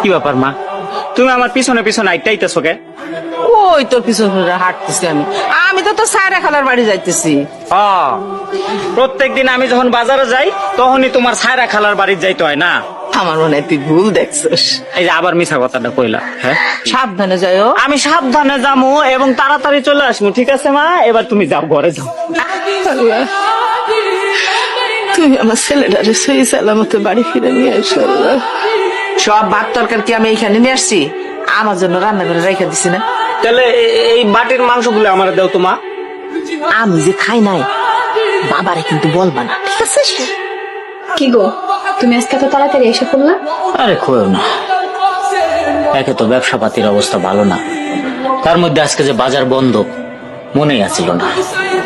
কি ব্যাপার মা, তুমি আমার পিছনে পিছনে আইটাইতেছো কে? ওই তোর পিছনে হাঁটতেছি আমি তো তোর সায়রা খালার বাড়ি যাইতেছি। প্রত্যেকদিন আমি যখন বাজারে যাই তখনই তোমার সায়রা খালার বাড়ি যাইতে হয় না? আমার মনে হয় তুই ভুল দেখছিস। এই যে আবার মিছা কথাটা কইলা। হ্যাঁ, সাবধানে যাইও। আমি সাবধানে যাবো এবং তাড়াতাড়ি চলে আসবো। ঠিক আছে মা, এবার তুমি যাও, ঘরে যাও। আল্লাহ, তুমি আমার ছেলেটারে সহি সালামতে বাড়ি ফিরে নিয়ে এসো। আল্লাহ, সব ভাত তরকারি কি আমি এইখানে নিয়ে আসছি? আমার জন্য রান্না করে রেখে দিছি না? তাহলে এই বাটির মাংসগুলো আমার দাও তো মা। আমি যে খাই নাই বাবারে কিন্তু বলবা না, ঠিক আছে? কি গো, তুমি আজকে তো তাড়াতাড়ি এসে পড়লা? আরে কইও না, একে তো ব্যবসা পাতির অবস্থা ভালো না, তার মধ্যে আজকে যে বাজার বন্ধ, মনেই আসছিল না।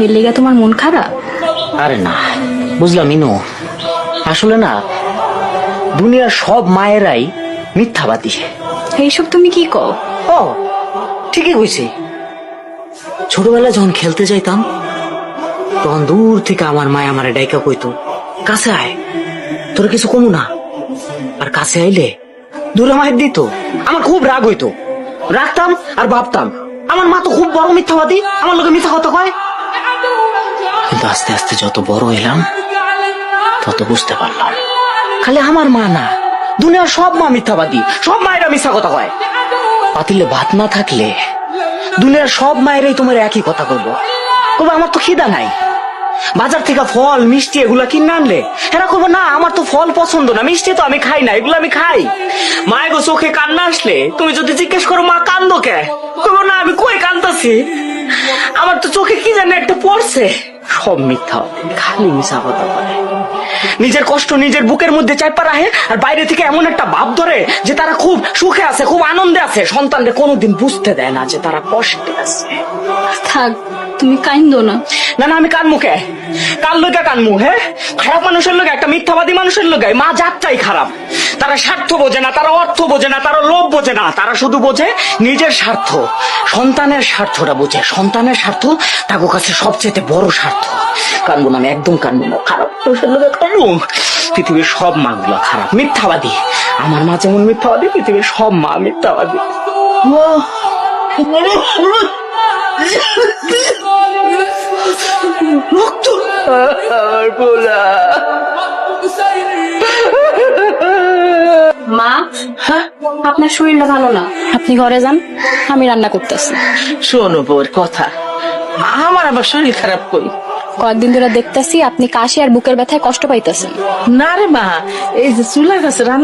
এর লেগে তোমার মন খারাপ? আরে না, বুঝলাম মিনু, আসলে না দুনিয়ার সব মায়েরাই মিথ্যাবাদী। এইসব তুমি কি কও? ও ঠিকই কইছি। ছোটবেলায় যখন খেলতে যাইতাম তখন দূর থেকে আমার মায় আমারে ডাইকা কইতো, কাছে আয়, তোর কিছু কমু না। আর কাছে আইলে দূরে মায়ের দিত। আমার খুব রাগ হইতো, রাখতাম আর ভাবতাম আমার মা তো খুব বড় মিথ্যাবাদী, আমার লোকে মিথ্যা কথা কয়। কিন্তু আস্তে আস্তে যত বড় হইলাম তত বুঝতে পারলাম খালি আমার মা না, দুনিয়ার সব মা মিথ্যাবাদী, সব মায়েরা মিথ্যা কথা কয়। পাতিলে ভাত না থাকলে দুনিয়ার সব মায়েরাই তোমার একই কথা করবো, আমার তো খিদা নাই, বাজার থেকে ফল মিষ্টি এগুলা কিনে আনলে এরা করবো না আমার তো ফল পছন্দ না, মিষ্টি তো আমি খাই না, এগুলো আমি খাই। মায়ের গো চোখে কান্না আসলে তুমি যদি জিজ্ঞেস করো মা কান্দো কে, করবো না আমি কই কান্দাছি, আমার তো চোখে কি জানি একটা পড়ছে। সব মিথ্যা, খালি মিশা কথা বলে, নিজের কষ্ট নিজের বুকের মধ্যে চাইপা রাখে আর বাইরে থেকে এমন একটা ভাব ধরে যে তারা খুব সুখে আছে, খুব আনন্দে আছে, সন্তানদের কোনোদিন বুঝতে দেয় না যে তারা কষ্টে আছে। থাক, তুমি কাইন্দো না। না না, আমি কানমু কে? কার লোকে কানমু? হ্যাঁ, খারাপ মানুষের লোকে, একটা মিথ্যাবাদী মানুষের লোকে মা জাতটাই খারাপ। তারা স্বার্থ বোঝে না, তারা অর্থ বোঝে না, তারা লোভ বোঝে না, তারা শুধু বোঝে নিজের স্বার্থ, সন্তানের স্বার্থটা বোঝে। সন্তানের স্বার্থ তার কাছে সবচেয়ে বড় স্বার্থ। কানবো না, আমি একদম কানবো না, খারাপ মানুষের লোকে কানবো। পৃথিবীর সব মা গুলা খারাপ, মিথ্যাবাদী। আমার মা যেমন মিথ্যাবাদী, পৃথিবীর সব মা মিথ্যাবাদী। মা, আপনার শরীরটা ভালো না, আপনি ঘরে যান, আমি রান্না করতেছি। শোনো বউর কথা, আমার আবার শরীর খারাপ কই? কয়েকদিন ধরে দেখতেছি আপনি কাশি আর বুকের ব্যথায় কষ্ট পাইতেছেন। না রে মা, এই যে চুলার কাছে